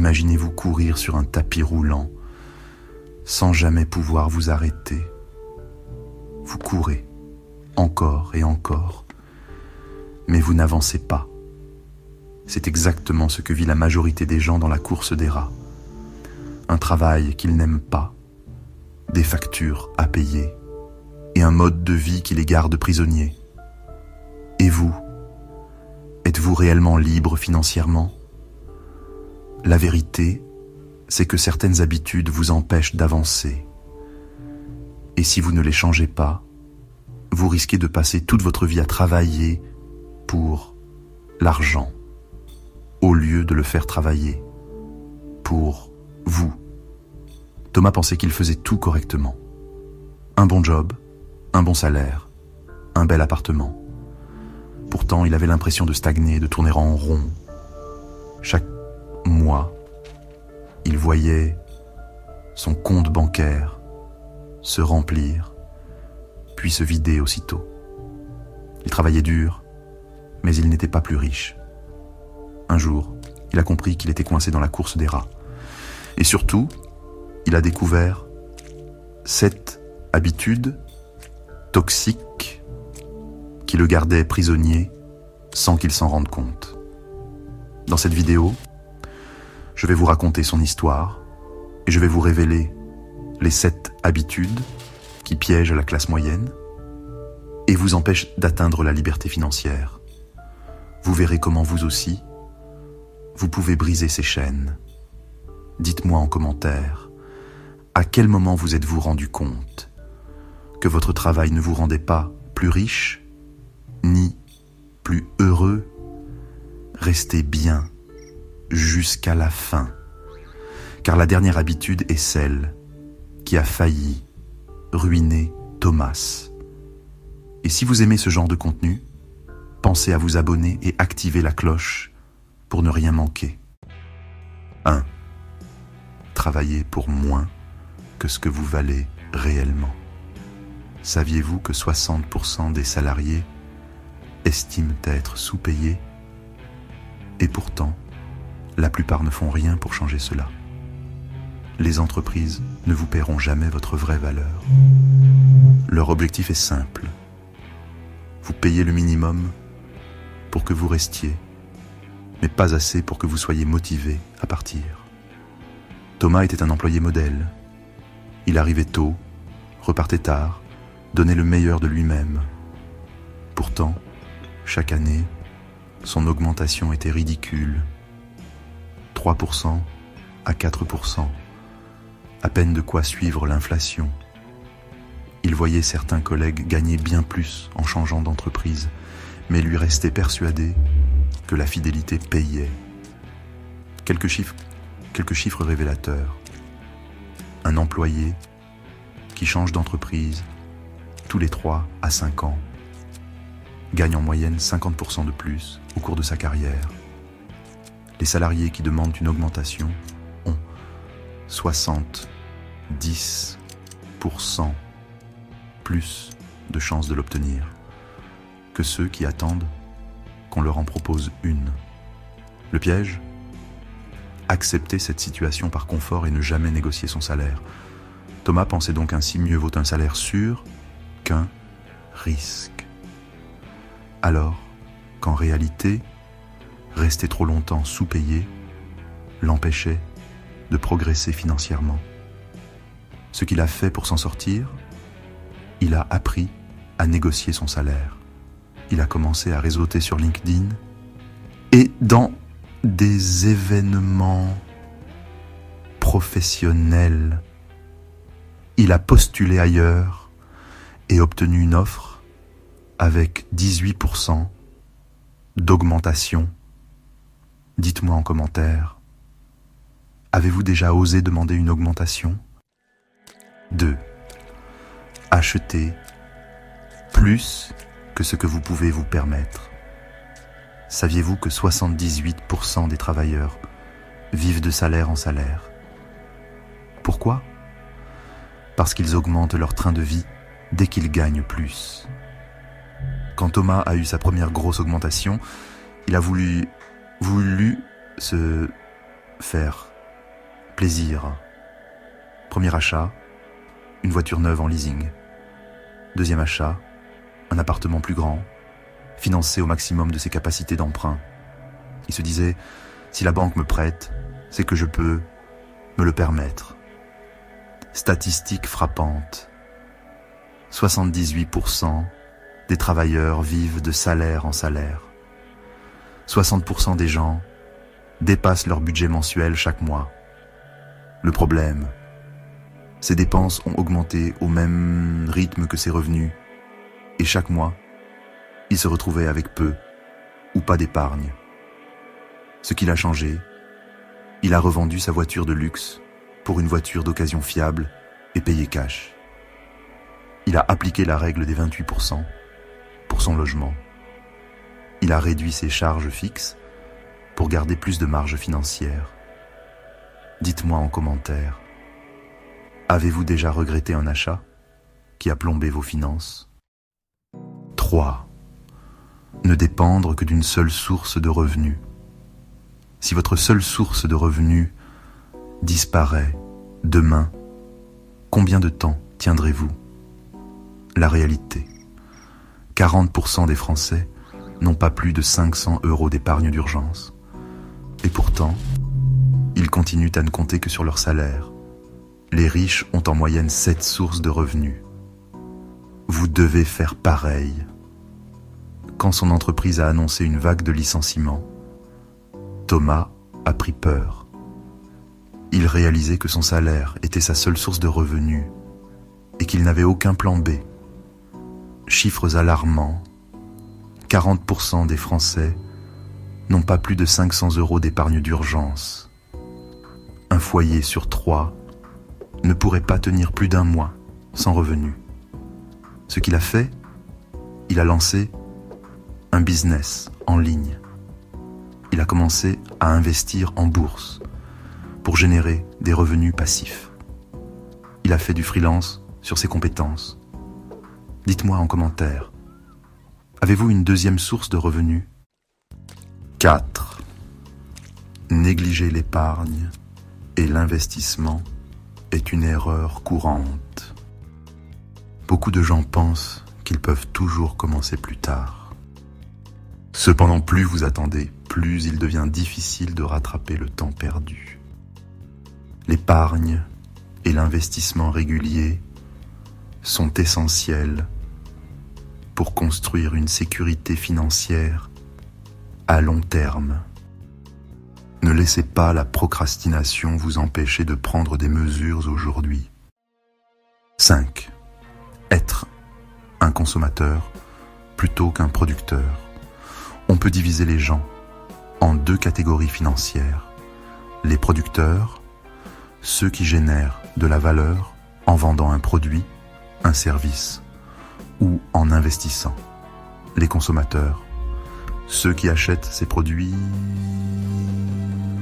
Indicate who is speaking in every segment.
Speaker 1: Imaginez-vous courir sur un tapis roulant sans jamais pouvoir vous arrêter. Vous courez encore et encore, mais vous n'avancez pas. C'est exactement ce que vit la majorité des gens dans la course des rats. Un travail qu'ils n'aiment pas, des factures à payer et un mode de vie qui les garde prisonniers. Et vous, êtes-vous réellement libre financièrement ? La vérité, c'est que certaines habitudes vous empêchent d'avancer. Et si vous ne les changez pas, vous risquez de passer toute votre vie à travailler pour l'argent, au lieu de le faire travailler pour vous. Thomas pensait qu'il faisait tout correctement. Un bon job, un bon salaire, un bel appartement. Pourtant, il avait l'impression de stagner, de tourner en rond. Chaque mois, il voyait son compte bancaire se remplir, puis se vider aussitôt. Il travaillait dur, mais il n'était pas plus riche. Un jour, il a compris qu'il était coincé dans la course des rats. Et surtout, il a découvert cette habitude toxique qui le gardait prisonnier sans qu'il s'en rende compte. Dans cette vidéo, je vais vous raconter son histoire et je vais vous révéler les 7 habitudes qui piègent la classe moyenne et vous empêchent d'atteindre la liberté financière. Vous verrez comment vous aussi, vous pouvez briser ces chaînes. Dites-moi en commentaire, à quel moment vous êtes-vous rendu compte que votre travail ne vous rendait pas plus riche, ni plus heureux? Restez bien jusqu'à la fin, car la dernière habitude est celle qui a failli ruiner Thomas. Et si vous aimez ce genre de contenu, pensez à vous abonner et activer la cloche pour ne rien manquer. 1. Travaillez pour moins que ce que vous valez réellement. Saviez-vous que 60% des salariés estiment être sous-payés? Et pourtant, la plupart ne font rien pour changer cela. Les entreprises ne vous paieront jamais votre vraie valeur. Leur objectif est simple. Vous payez le minimum pour que vous restiez, mais pas assez pour que vous soyez motivé à partir. Thomas était un employé modèle. Il arrivait tôt, repartait tard, donnait le meilleur de lui-même. Pourtant, chaque année, son augmentation était ridicule. 3% à 4%, à peine de quoi suivre l'inflation. Il voyait certains collègues gagner bien plus en changeant d'entreprise, mais lui restait persuadé que la fidélité payait. Quelques chiffres révélateurs. Un employé qui change d'entreprise tous les 3 à 5 ans gagne en moyenne 50% de plus au cours de sa carrière. Les salariés qui demandent une augmentation ont 70% plus de chances de l'obtenir que ceux qui attendent qu'on leur en propose une. Le piège ? Accepter cette situation par confort et ne jamais négocier son salaire. Thomas pensait donc ainsi mieux vaut un salaire sûr qu'un risque. Alors qu'en réalité, rester trop longtemps sous-payé l'empêchait de progresser financièrement. Ce qu'il a fait pour s'en sortir, il a appris à négocier son salaire. Il a commencé à réseauter sur LinkedIn et dans des événements professionnels. Il a postulé ailleurs et obtenu une offre avec 18% d'augmentation. Dites-moi en commentaire, avez-vous déjà osé demander une augmentation ? 2. Achetez plus que ce que vous pouvez vous permettre. Saviez-vous que 78% des travailleurs vivent de salaire en salaire? Pourquoi? Parce qu'ils augmentent leur train de vie dès qu'ils gagnent plus. Quand Thomas a eu sa première grosse augmentation, il a voulu se faire plaisir. Premier achat, une voiture neuve en leasing. Deuxième achat, un appartement plus grand, financé au maximum de ses capacités d'emprunt. Il se disait, si la banque me prête, c'est que je peux me le permettre. Statistique frappante. 78% des travailleurs vivent de salaire en salaire. 60% des gens dépassent leur budget mensuel chaque mois. Le problème, ces dépenses ont augmenté au même rythme que ses revenus, et chaque mois, il se retrouvait avec peu ou pas d'épargne. Ce qu'il a changé, il a revendu sa voiture de luxe pour une voiture d'occasion fiable et payé cash. Il a appliqué la règle des 28% pour son logement. Il a réduit ses charges fixes pour garder plus de marge financière. Dites-moi en commentaire, avez-vous déjà regretté un achat qui a plombé vos finances? 3. Ne dépendre que d'une seule source de revenus. Si votre seule source de revenus disparaît demain, combien de temps tiendrez-vous? La réalité, 40% des Français n'ont pas plus de 500 € d'épargne d'urgence. Et pourtant, ils continuent à ne compter que sur leur salaire. Les riches ont en moyenne 7 sources de revenus. Vous devez faire pareil. Quand son entreprise a annoncé une vague de licenciements, Thomas a pris peur. Il réalisait que son salaire était sa seule source de revenus et qu'il n'avait aucun plan B. Chiffres alarmants, 40% des Français n'ont pas plus de 500 € d'épargne d'urgence. Un foyer sur 3 ne pourrait pas tenir plus d'un mois sans revenus. Ce qu'il a fait, il a lancé un business en ligne. Il a commencé à investir en bourse pour générer des revenus passifs. Il a fait du freelance sur ses compétences. Dites-moi en commentaire, avez-vous une deuxième source de revenus? 4. Négliger l'épargne et l'investissement est une erreur courante. Beaucoup de gens pensent qu'ils peuvent toujours commencer plus tard. Cependant, plus vous attendez, plus il devient difficile de rattraper le temps perdu. L'épargne et l'investissement régulier sont essentiels pour construire une sécurité financière à long terme. Ne laissez pas la procrastination vous empêcher de prendre des mesures aujourd'hui. 5. Être un consommateur plutôt qu'un producteur. On peut diviser les gens en 2 catégories financières. Les producteurs, ceux qui génèrent de la valeur en vendant un produit, un service ou en investissant. Les consommateurs, ceux qui achètent ces produits,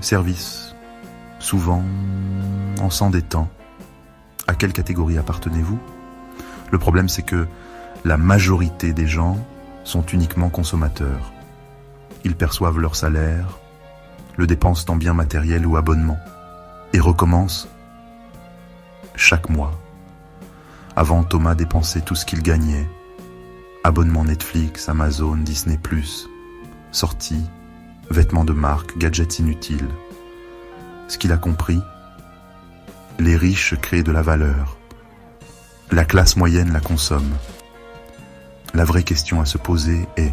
Speaker 1: services, souvent en s'endettant. À quelle catégorie appartenez-vous? Le problème, c'est que la majorité des gens sont uniquement consommateurs. Ils perçoivent leur salaire, le dépensent en biens matériels ou abonnements et recommencent chaque mois. Avant, Thomas dépensait tout ce qu'il gagnait. Abonnement Netflix, Amazon, Disney+, sorties, vêtements de marque, gadgets inutiles. Ce qu'il a compris, les riches créent de la valeur. La classe moyenne la consomme. La vraie question à se poser est: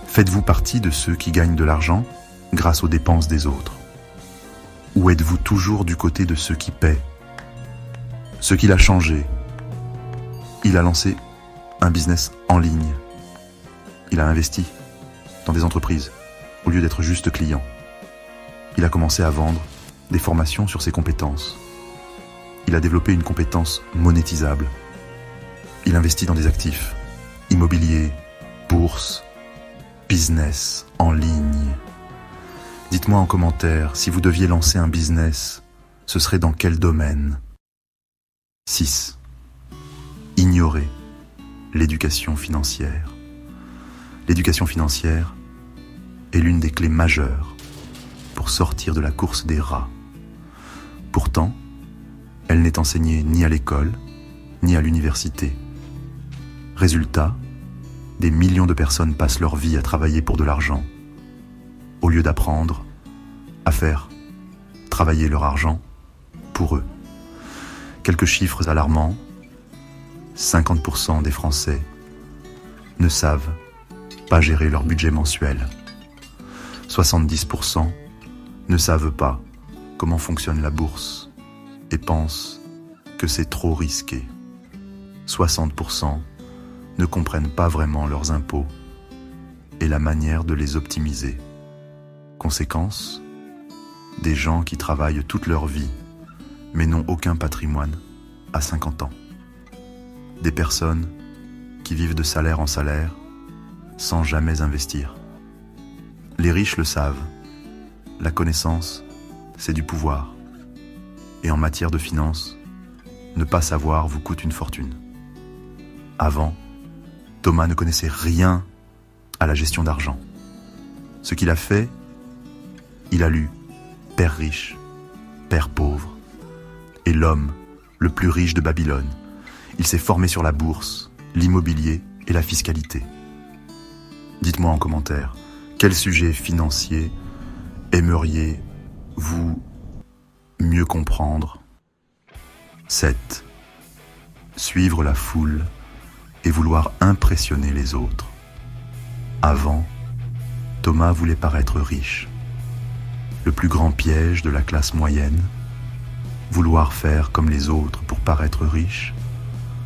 Speaker 1: faites-vous partie de ceux qui gagnent de l'argent grâce aux dépenses des autres? Ou êtes-vous toujours du côté de ceux qui paient? Ce qu'il a changé, il a lancé un business en ligne. Il a investi dans des entreprises au lieu d'être juste client. Il a commencé à vendre des formations sur ses compétences. Il a développé une compétence monétisable. Il investit dans des actifs, immobilier, bourse, business en ligne. Dites-moi en commentaire, si vous deviez lancer un business, ce serait dans quel domaine? 6. Ignorer l'éducation financière. L'éducation financière est l'une des clés majeures pour pour sortir de la course des rats. Pourtant, elle n'est enseignée ni à l'école, ni à l'université. Résultat, des millions de personnes passent leur vie à travailler pour de l'argent, au lieu d'apprendre à faire travailler leur argent pour eux. Quelques chiffres alarmants. 50% des Français ne savent pas gérer leur budget mensuel. 70% ne savent pas comment fonctionne la bourse et pensent que c'est trop risqué. 60% ne comprennent pas vraiment leurs impôts et la manière de les optimiser. Conséquence, des gens qui travaillent toute leur vie mais n'ont aucun patrimoine à 50 ans. Des personnes qui vivent de salaire en salaire sans jamais investir. Les riches le savent, la connaissance, c'est du pouvoir. Et en matière de finance, ne pas savoir vous coûte une fortune. Avant, Thomas ne connaissait rien à la gestion d'argent. Ce qu'il a fait, il a lu Père riche, Père pauvre et l'homme le plus riche de Babylone. Il s'est formé sur la bourse, l'immobilier et la fiscalité. Dites-moi en commentaire, quel sujet financier aimeriez-vous mieux comprendre? 7. Suivre la foule et vouloir impressionner les autres. Avant, Thomas voulait paraître riche. Le plus grand piège de la classe moyenne, vouloir faire comme les autres pour paraître riche,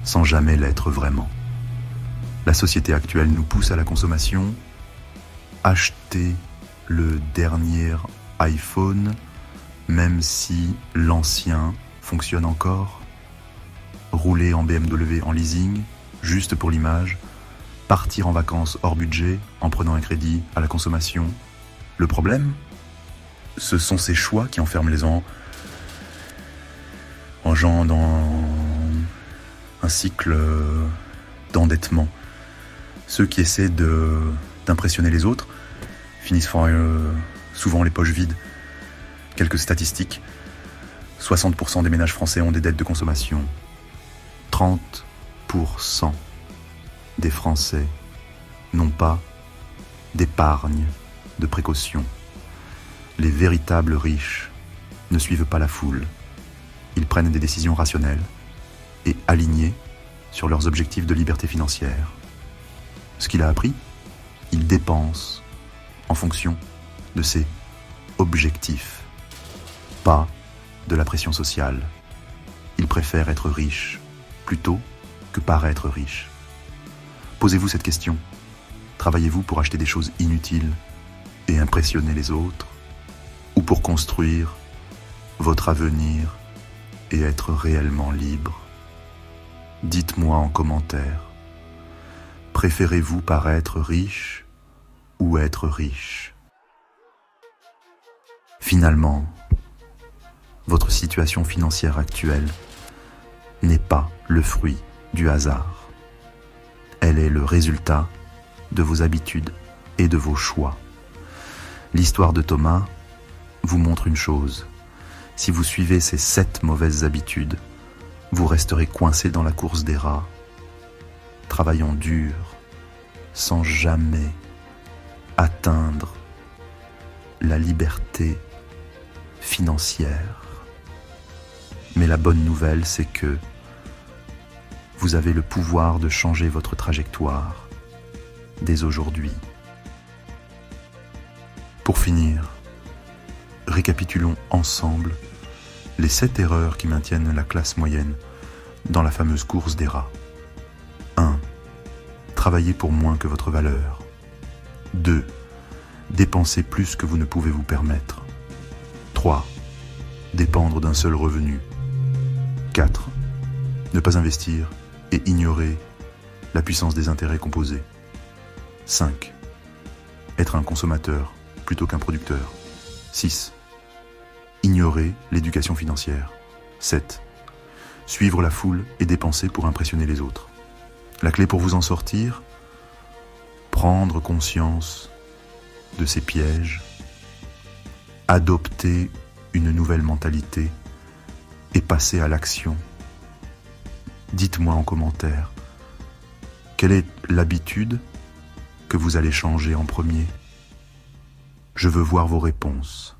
Speaker 1: sans jamais l'être vraiment. La société actuelle nous pousse à la consommation. Acheter le dernier iPhone, même si l'ancien fonctionne encore. Rouler en BMW en leasing, juste pour l'image. Partir en vacances hors budget, en prenant un crédit à la consommation. Le problème, ce sont ces choix qui enferment les gens dans un cycle d'endettement. Ceux qui essaient d'impressionner les autres finissent souvent les poches vides. Quelques statistiques. 60% des ménages français ont des dettes de consommation. 30% des Français n'ont pas d'épargne de précaution. Les véritables riches ne suivent pas la foule. Ils prennent des décisions rationnelles et alignées sur leurs objectifs de liberté financière. Ce qu'il a appris, il dépense en fonction de ses objectifs, pas de la pression sociale. Il préfère être riche plutôt que paraître riche. Posez-vous cette question. Travaillez-vous pour acheter des choses inutiles et impressionner les autres, ou pour construire votre avenir et être réellement libre? Dites-moi en commentaire. Préférez-vous paraître riche ou être riche? Finalement, votre situation financière actuelle n'est pas le fruit du hasard. Elle est le résultat de vos habitudes et de vos choix. L'histoire de Thomas vous montre une chose. Si vous suivez ces 7 mauvaises habitudes, vous resterez coincé dans la course des rats, travaillant dur, sans jamais atteindre la liberté financière. Mais la bonne nouvelle, c'est que vous avez le pouvoir de changer votre trajectoire dès aujourd'hui. Pour finir, récapitulons ensemble les 7 erreurs qui maintiennent la classe moyenne dans la fameuse course des rats. 1. Travailler pour moins que votre valeur. 2. Dépenser plus que vous ne pouvez vous permettre. 3. Dépendre d'un seul revenu. 4. Ne pas investir et ignorer la puissance des intérêts composés. 5. Être un consommateur plutôt qu'un producteur. 6. Ignorer l'éducation financière. 7. Suivre la foule et dépenser pour impressionner les autres. La clé pour vous en sortir, prendre conscience de ces pièges adopter une nouvelle mentalité et passer à l'action. Dites-moi en commentaire, quelle est l'habitude que vous allez changer en premier? Je veux voir vos réponses.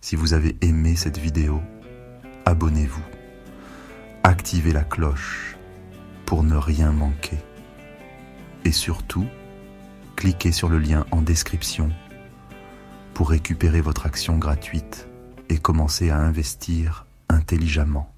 Speaker 1: Si vous avez aimé cette vidéo, abonnez-vous. Activez la cloche pour ne rien manquer. Et surtout, cliquez sur le lien en description pour récupérer votre action gratuite et commencer à investir intelligemment.